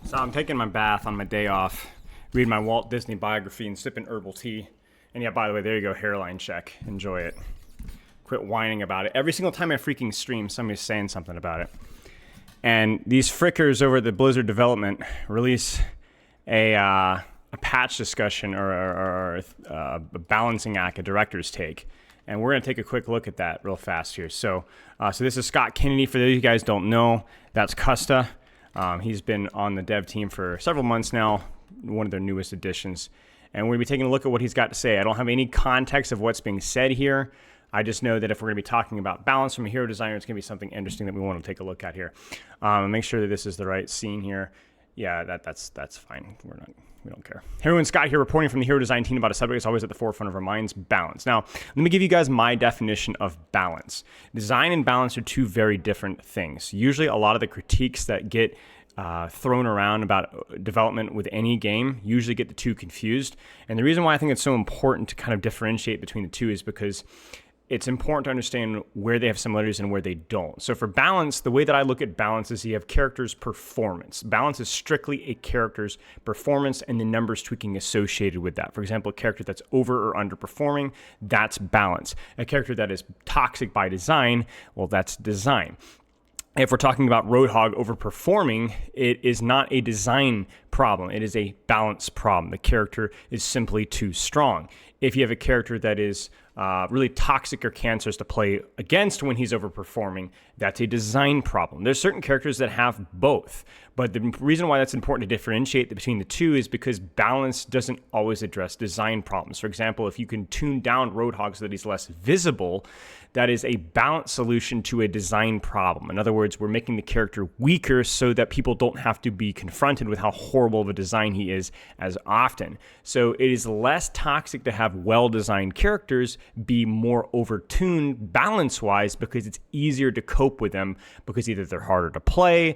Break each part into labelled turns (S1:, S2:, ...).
S1: So I'm taking my bath on my day off, reading my Walt Disney biography and sipping herbal tea. And yeah, by the way, there you go, hairline check. Enjoy it. Quit whining about it. Every single time I freaking stream, somebody's saying something about it. And these frickers over at the Blizzard development release a patch discussion or a balancing act, a director's take. And we're going to take a quick look at that real fast here. So this is Scott Kennedy. For those of you guys who don't know, that's Custa. He's been on the dev team for several months now, one of their newest additions. And we're going to be taking a look at what he's got to say. I don't have any context of what's being said here. I just know that if we're going to be talking about balance from a hero designer, it's going to be something interesting that we want to take a look at here. Make sure that this is the right scene here. Yeah, that's fine. We don't care. Hey everyone, Scott here reporting from the hero design team about a subject that's always at the forefront of our minds, balance. Now, let me give you guys my definition of balance. Design and balance are two very different things. Usually a lot of the critiques that get thrown around about development with any game usually get the two confused. And the reason why I think it's so important to kind of differentiate between the two is because it's important to understand where they have similarities and where they don't. So for balance, the way that I look at balance is you have character's performance. Balance is strictly a character's performance and the numbers tweaking associated with that. For example, a character that's over or underperforming, that's balance. A character that is toxic by design, well, that's design. If we're talking about Roadhog overperforming, it is not a design problem. It is a balance problem. The character is simply too strong. If you have a character that is really toxic or cancerous to play against when he's overperforming, that's a design problem. There's certain characters that have both. But the reason why that's important to differentiate between the two is because balance doesn't always address design problems. For example, if you can tune down Roadhog so that he's less visible, that is a balance solution to a design problem. In other words, we're making the character weaker so that people don't have to be confronted with how horrible of a design he is as often. So it is less toxic to have well-designed characters be more overtuned balance-wise because it's easier to cope with them because either they're harder to play,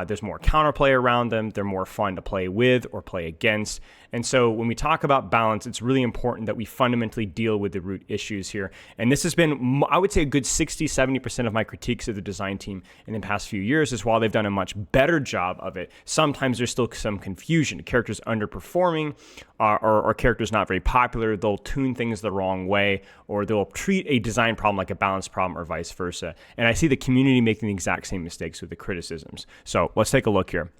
S1: there's more counterplay around them, they're more fun to play with or play against. And so when we talk about balance, it's really important that we fundamentally deal with the root issues here. And this has been, I would say, a good 60-70% of my critiques of the design team in the past few years is while they've done a much better job of it, sometimes there's still some confusion. Characters underperforming or characters not very popular, they'll tune things the wrong way or they'll treat a design problem like a balance problem or vice versa. And I see the community making the exact same mistakes with the criticisms. So let's take a look here.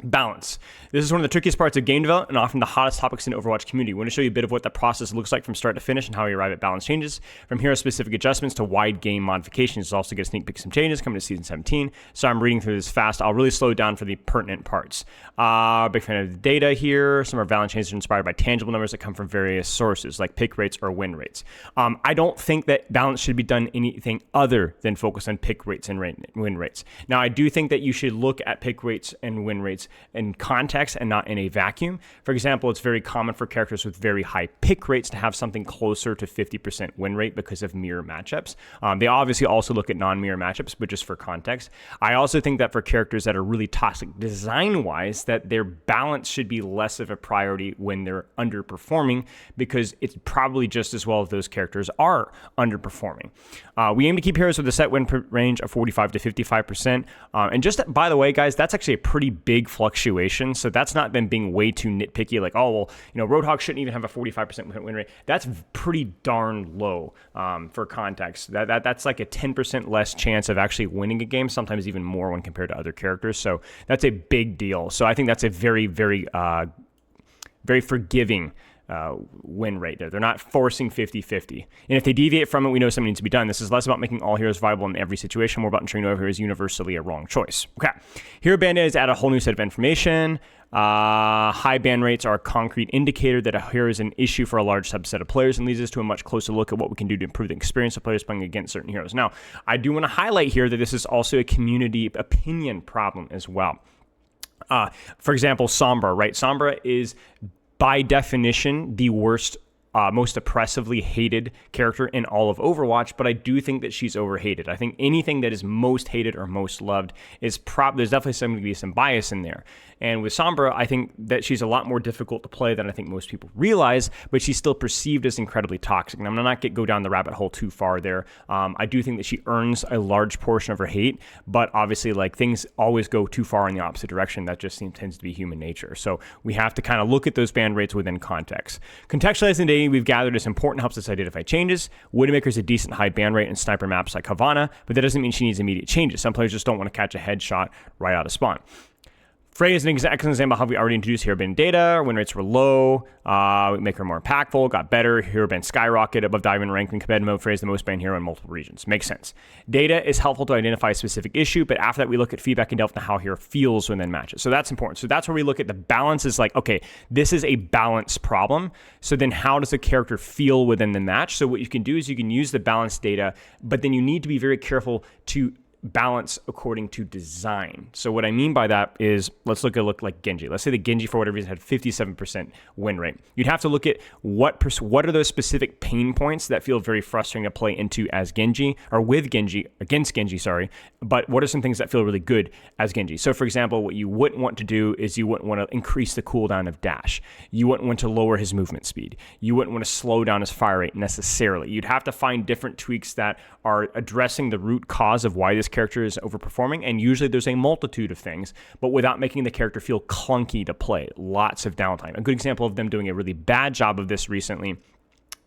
S1: Balance. This is one of the trickiest parts of game development and often the hottest topics in the Overwatch community. I want to show you a bit of what that process looks like from start to finish and how we arrive at balance changes. From hero-specific adjustments to wide game modifications. You'll also get a sneak peek of some changes coming to Season 17. So I'm reading through this fast. I'll really slow down for the pertinent parts. Big fan of the data here. Some of our balance changes are inspired by tangible numbers that come from various sources, like pick rates or win rates. I don't think that balance should be done anything other than focus on pick rates and win rates. Now, I do think that you should look at pick rates and win rates in context and not in a vacuum. For example, it's very common for characters with very high pick rates to have something closer to 50% win rate because of mirror matchups. They obviously also look at non-mirror matchups, but just for context. I also think that for characters that are really toxic design-wise, that their balance should be less of a priority when they're underperforming because it's probably just as well if those characters are underperforming. We aim to keep heroes with a set win range of 45 to 55%. And just, by the way, guys, that's actually a pretty big fluctuation. So that's not them being way too nitpicky, like, oh, well, Roadhog shouldn't even have a 45% win rate. That's pretty darn low for context. That's like a 10% less chance of actually winning a game, sometimes even more when compared to other characters. So that's a big deal. So I think that's a very, very, very forgiving win rate there. They're not forcing 50-50. And if they deviate from it, we know something needs to be done. This is less about making all heroes viable in every situation, more about ensuring no hero is universally a wrong choice. Okay. Hero bandits add a whole new set of information. High ban rates are a concrete indicator that a hero is an issue for a large subset of players and leads us to a much closer look at what we can do to improve the experience of players playing against certain heroes. Now, I do want to highlight here that this is also a community opinion problem as well. For example, Sombra, right? Sombra is by definition the worst most oppressively hated character in all of Overwatch, but I do think that she's overhated. I think anything that is most hated or most loved is there's definitely going to be some bias in there. And with Sombra, I think that she's a lot more difficult to play than I think most people realize, but she's still perceived as incredibly toxic. And I'm going to not go down the rabbit hole too far there. I do think that she earns a large portion of her hate, but obviously, like, things always go too far in the opposite direction. That just tends to be human nature. So we have to kind of look at those ban rates within context. Contextualizing data we've gathered is important, helps us identify changes. Widowmaker's a decent high ban rate in sniper maps like Havana, but that doesn't mean she needs immediate changes. Some players just don't want to catch a headshot right out of spawn. Frey is an excellent example of how we already introduced hero ban data. Win rates were low. We make her more impactful, got better. Hero ban skyrocketed above diamond rank in competitive mode. Frey is the most banned hero in multiple regions. Makes sense. Data is helpful to identify a specific issue, but after that, we look at feedback and delve into how hero feels within matches. So that's important. So that's where we look at the balance is like, okay, this is a balance problem. So then how does the character feel within the match? So what you can do is you can use the balance data, but then you need to be very careful to balance according to design. So what I mean by that is, let's look like Genji. Let's say that Genji, for whatever reason, had 57% win rate. You'd have to look at what are those specific pain points that feel very frustrating to play into as Genji, or with Genji, against Genji, sorry, but what are some things that feel really good as Genji? So for example, what you wouldn't want to do is you wouldn't want to increase the cooldown of dash. You wouldn't want to lower his movement speed. You wouldn't want to slow down his fire rate necessarily. You'd have to find different tweaks that are addressing the root cause of why this character is overperforming, and usually there's a multitude of things, but without making the character feel clunky to play. Lots of downtime. A good example of them doing a really bad job of this recently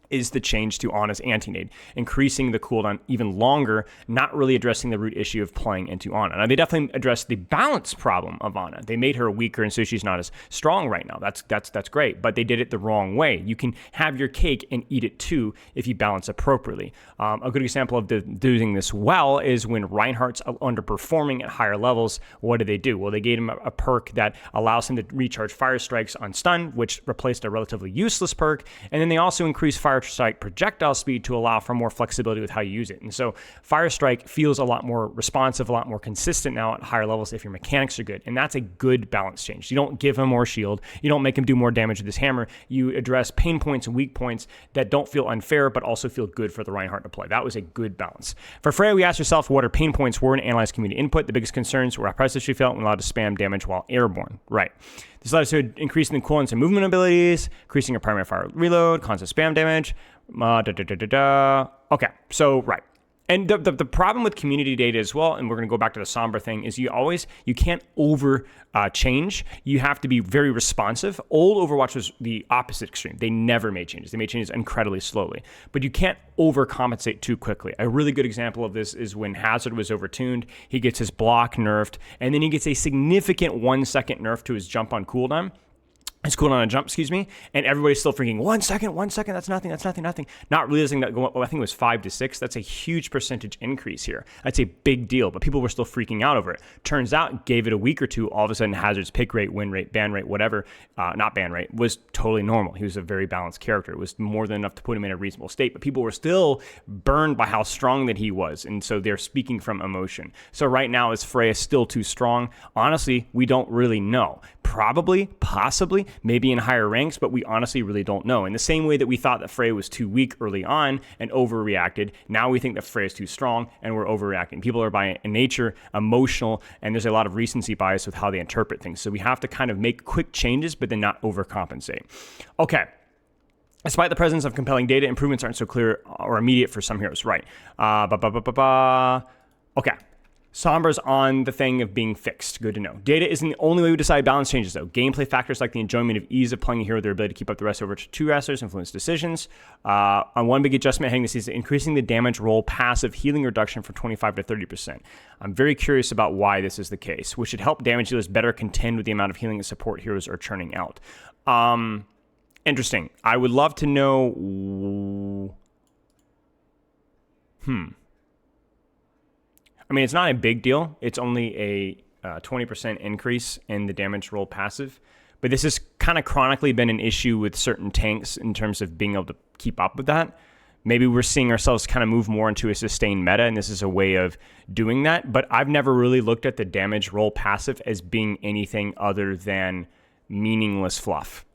S1: is the change to Ana's anti-nade, increasing the cooldown even longer, not really addressing the root issue of playing into Ana. Now, they definitely addressed the balance problem of Ana. They made her weaker, and so she's not as strong right now. That's great, but they did it the wrong way. You can have your cake and eat it too if you balance appropriately. A good example of doing this well is when Reinhardt's underperforming at higher levels. What do? Well, they gave him a perk that allows him to recharge fire strikes on stun, which replaced a relatively useless perk, and then they also increased fire strike projectile speed to allow for more flexibility with how you use it. And so fire strike feels a lot more responsive, a lot more consistent now at higher levels if your mechanics are good. And that's a good balance change. You don't give him more shield. You don't make him do more damage with his hammer. You address pain points and weak points that don't feel unfair, but also feel good for the Reinhardt to play. That was a good balance. For Freya, we asked ourselves what her pain points were and analyzed community input. The biggest concerns were how priceless she felt when allowed to spam damage while airborne. Right. This led us to increasing the cooldowns and movement abilities, increasing her primary fire reload, constant spam damage. Okay, so right. And the problem with community data as well, and we're going to go back to the Sombra thing, is you can't over change. You have to be very responsive. Old Overwatch was the opposite extreme. They never made changes. They made changes incredibly slowly. But you can't overcompensate too quickly. A really good example of this is when Hazard was overtuned. He gets his block nerfed, and then he gets a significant 1 second nerf to his jump on cooldown. It's cool on a jump, and everybody's still freaking 1 second, that's nothing. Not realizing that, I think it was 5 to 6, that's a huge percentage increase here. That's a big deal, but people were still freaking out over it. Turns out, gave it a week or two, all of a sudden Hazard's pick rate, win rate, ban rate, whatever, not ban rate, was totally normal. He was a very balanced character. It was more than enough to put him in a reasonable state, but people were still burned by how strong that he was, and so they're speaking from emotion. So right now, is Freya still too strong? Honestly, we don't really know. Probably, possibly, maybe in higher ranks, but we honestly really don't know. In the same way that we thought that Freya was too weak early on and overreacted, now we think that Freya is too strong and we're overreacting. People are by nature emotional, and there's a lot of recency bias with how they interpret things. So we have to kind of make quick changes, but then not overcompensate. Okay. Despite the presence of compelling data, improvements aren't so clear or immediate for some heroes. Right. Okay. Sombra's on the thing of being fixed. Good to know. Data isn't the only way we decide balance changes, though. Gameplay factors like the enjoyment of ease of playing a hero, their ability to keep up the rest over to 2 wrestlers influence decisions. On one big adjustment heading this season, increasing the damage roll passive healing reduction from 25 to 30%. I'm very curious about why this is the case, which should help damage dealers better contend with the amount of healing and support heroes are churning out. Interesting. I would love to know... I mean, it's not a big deal. It's only a 20% increase in the damage roll passive. But this has kind of chronically been an issue with certain tanks in terms of being able to keep up with that. Maybe we're seeing ourselves kind of move more into a sustained meta, and this is a way of doing that. But I've never really looked at the damage roll passive as being anything other than meaningless fluff.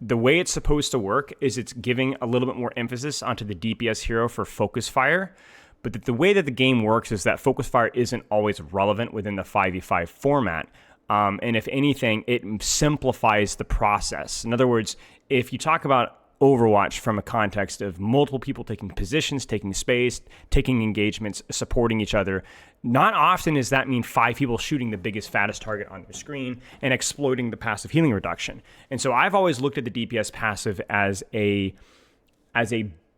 S1: the way it's supposed to work is it's giving a little bit more emphasis onto the DPS hero for focus fire, but the way that the game works is that focus fire isn't always relevant within the 5v5 format. And if anything, it simplifies the process. In other words, if you talk about Overwatch from a context of multiple people taking positions, taking space, taking engagements, supporting each other, not often does that mean 5 people shooting the biggest, fattest target on the screen and exploiting the passive healing reduction. And so I've always looked at the DPS passive as a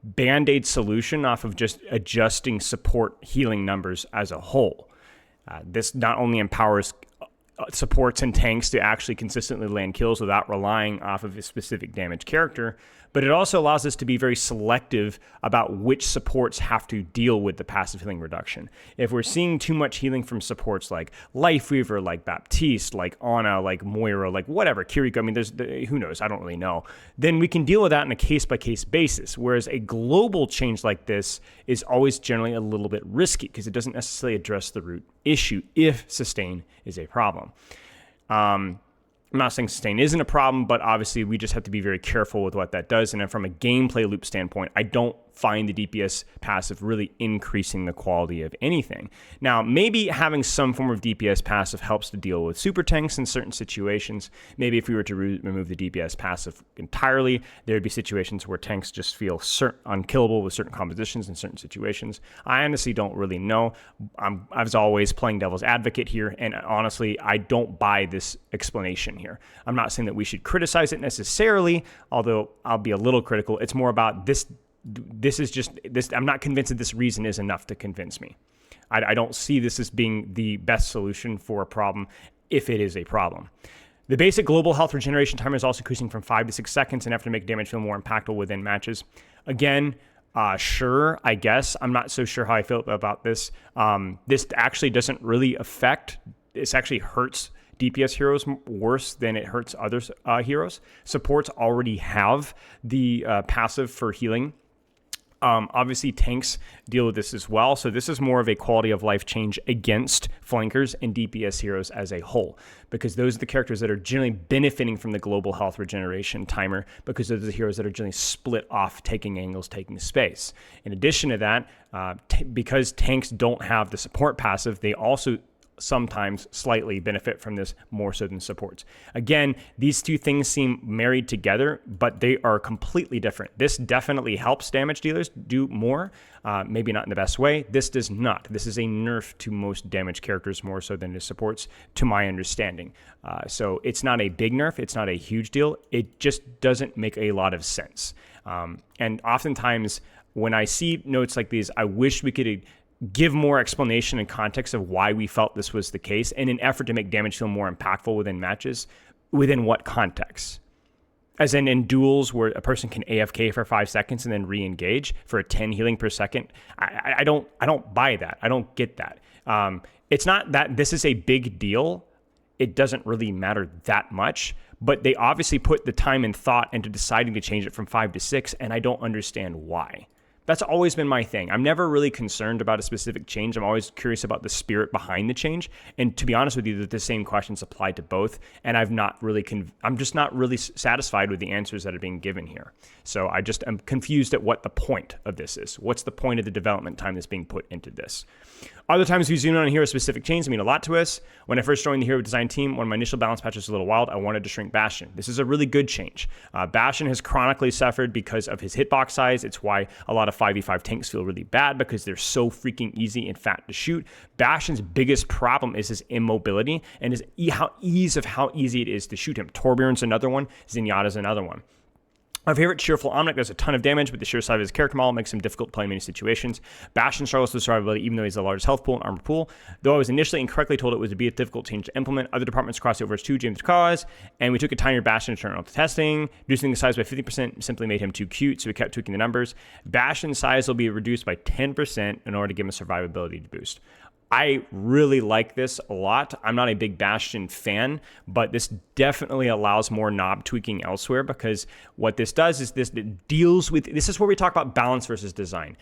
S1: band-aid solution off of just adjusting support healing numbers as a whole. This not only empowers supports and tanks to actually consistently land kills without relying off of a specific damage character, but it also allows us to be very selective about which supports have to deal with the passive healing reduction. If we're seeing too much healing from supports like Lifeweaver, like Baptiste, like Ana, like Moira, like whatever, Kiriko, I mean, who knows, I don't really know, then we can deal with that on a case-by-case basis, whereas a global change like this is always generally a little bit risky because it doesn't necessarily address the root issue if sustain is a problem. I'm not saying sustain isn't a problem, but obviously we just have to be very careful with what that does. And then from a gameplay loop standpoint, I don't find the DPS passive really increasing the quality of anything. Now, maybe having some form of DPS passive helps to deal with super tanks in certain situations. Maybe if we were to remove the DPS passive entirely, there would be situations where tanks just feel unkillable with certain compositions in certain situations. I honestly don't really know. I was always playing devil's advocate here, and honestly, I don't buy this explanation here. I'm not saying that we should criticize it necessarily, although I'll be a little critical. It's more about this is just this. I'm not convinced that this reason is enough to convince me. I don't see this as being the best solution for a problem if it is a problem. The basic global health regeneration timer is also increasing from 5 to 6 seconds and after to make damage feel more impactful within matches. Again, sure, I guess. I'm not so sure how I feel about this. This actually doesn't really affect, this actually hurts DPS heroes worse than it hurts other heroes. Supports already have the passive for healing. Obviously, tanks deal with this as well. So this is more of a quality of life change against flankers and DPS heroes as a whole, because those are the characters that are generally benefiting from the global health regeneration timer, because those are the heroes that are generally split off, taking angles, taking space. In addition to that, because tanks don't have the support passive, they also sometimes slightly benefit from this more so than supports. Again, these two things seem married together, but they are completely different. This definitely helps damage dealers do more, maybe not in the best way. This does not. This is a nerf to most damage characters more so than it supports, to my understanding. So it's not a big nerf. It's not a huge deal. It just doesn't make a lot of sense. And oftentimes when I see notes like these, I wish we could give more explanation and context of why we felt this was the case in an effort to make damage feel more impactful within matches. Within what context? As in duels where a person can AFK for 5 seconds and then re-engage for a 10 healing per second. I don't buy that. I don't get that. It's not that this is a big deal. It doesn't really matter that much, but they obviously put the time and thought into deciding to change it from 5 to 6, and I don't understand why. That's always been my thing. I'm never really concerned about a specific change. I'm always curious about the spirit behind the change. And to be honest with you, the same questions apply to both. And I'm just not really satisfied with the answers that are being given here. So I just am confused at what the point of this is. What's the point of the development time that's being put into this? Other times we zoom in on hero specific changes mean a lot to us. When I first joined the hero design team, one of my initial balance patches was a little wild. I wanted to shrink Bastion. This is a really good change. Bastion has chronically suffered because of his hitbox size. It's why a lot of 5v5 tanks feel really bad, because they're so freaking easy and fat to shoot. Bastion's biggest problem is his immobility and his how easy it is to shoot him. Torbjorn's another one. Zenyatta's another one. My favorite, Cheerful Omnic, does a ton of damage, but the sheer size of his character model makes him difficult to play in many situations. Bastion struggles with survivability even though he's the largest health pool and armor pool. Though I was initially incorrectly told it was to be a difficult change to implement, other departments crossed over to James' cause, and we took a tinier Bastion to turn on to testing. Reducing the size by 50% simply made him too cute, so we kept tweaking the numbers. Bastion's size will be reduced by 10% in order to give him a survivability boost. I really like this a lot. I'm not a big Bastion fan, but this definitely allows more knob tweaking elsewhere, because what this does is this deals with, this is where we talk about balance versus design.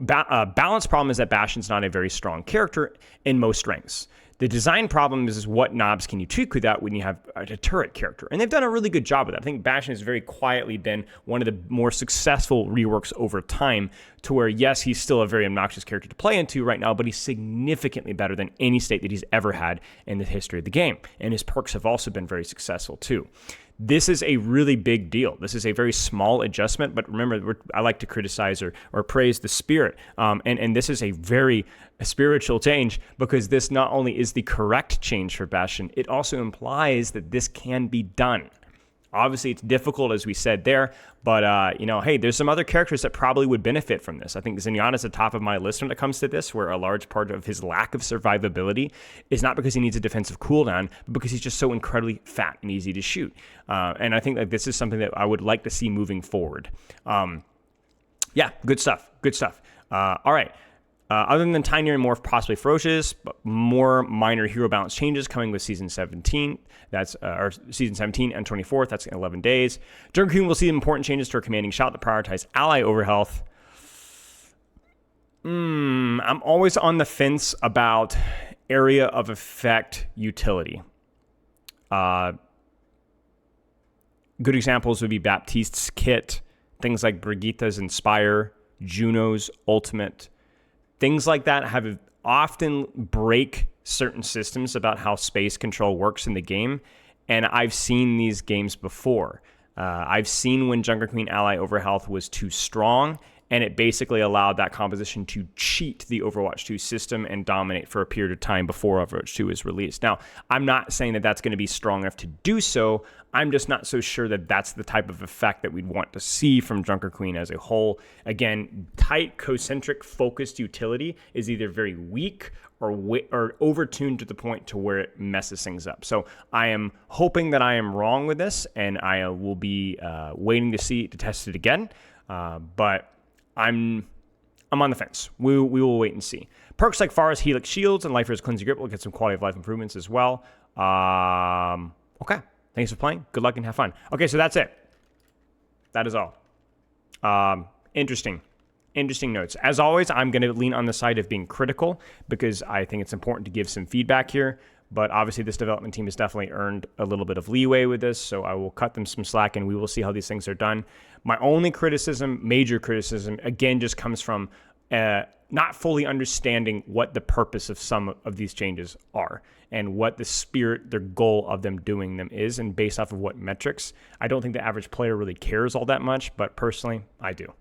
S1: Balance problem is that Bastion's not a very strong character in most strengths. The design problem is what knobs can you tweak with that when you have a turret character? And they've done a really good job with that. I think Bastion has very quietly been one of the more successful reworks over time to where, yes, he's still a very obnoxious character to play into right now, but he's significantly better than any state that he's ever had in the history of the game. And his perks have also been very successful too. This is a really big deal. This is a very small adjustment, but remember, I like to criticize or praise the spirit. And this is a very spiritual change because this not only is the correct change for Bastion, it also implies that this can be done. Obviously, it's difficult, as we said there, but, hey, there's some other characters that probably would benefit from this. I think Zenyatta is the top of my list when it comes to this, where a large part of his lack of survivability is not because he needs a defensive cooldown, but because he's just so incredibly fat and easy to shoot. And I think that this is something that I would like to see moving forward. Yeah, good stuff. All right. Other than Tinier and Morph possibly ferocious, but more minor hero balance changes coming with Season 17. That's or Season 17 and 24th. That's in 11 days. Junker will see important changes to our commanding shot that prioritize ally over health. I'm always on the fence about area of effect utility. Good examples would be Baptiste's kit, things like Brigitte's Inspire, Juno's Ultimate. Things like that have often break certain systems about how space control works in the game, and I've seen these games before. I've seen when Junker Queen ally overhealth was too strong, and it basically allowed that composition to cheat the Overwatch 2 system and dominate for a period of time before Overwatch 2 is released. Now, I'm not saying that that's going to be strong enough to do so. I'm just not so sure that that's the type of effect that we'd want to see from Junker Queen as a whole. Again, tight, concentric, focused utility is either very weak or overtuned to the point to where it messes things up. So I am hoping that I am wrong with this, and I will be waiting to test it again. But I'm on the fence. We will wait and see. Perks like Pharah's Helix Shields and Lifer's Cleansing Grip will get some quality of life improvements as well. Okay. Thanks for playing. Good luck and have fun. Okay, so that's it. That is all. Interesting notes. As always, I'm going to lean on the side of being critical because I think it's important to give some feedback here. But obviously, this development team has definitely earned a little bit of leeway with this, so I will cut them some slack, and we will see how these things are done. My only major criticism, again, just comes from not fully understanding what the purpose of some of these changes are and what the spirit, their goal of them doing them is, and based off of what metrics. I don't think the average player really cares all that much, but personally, I do.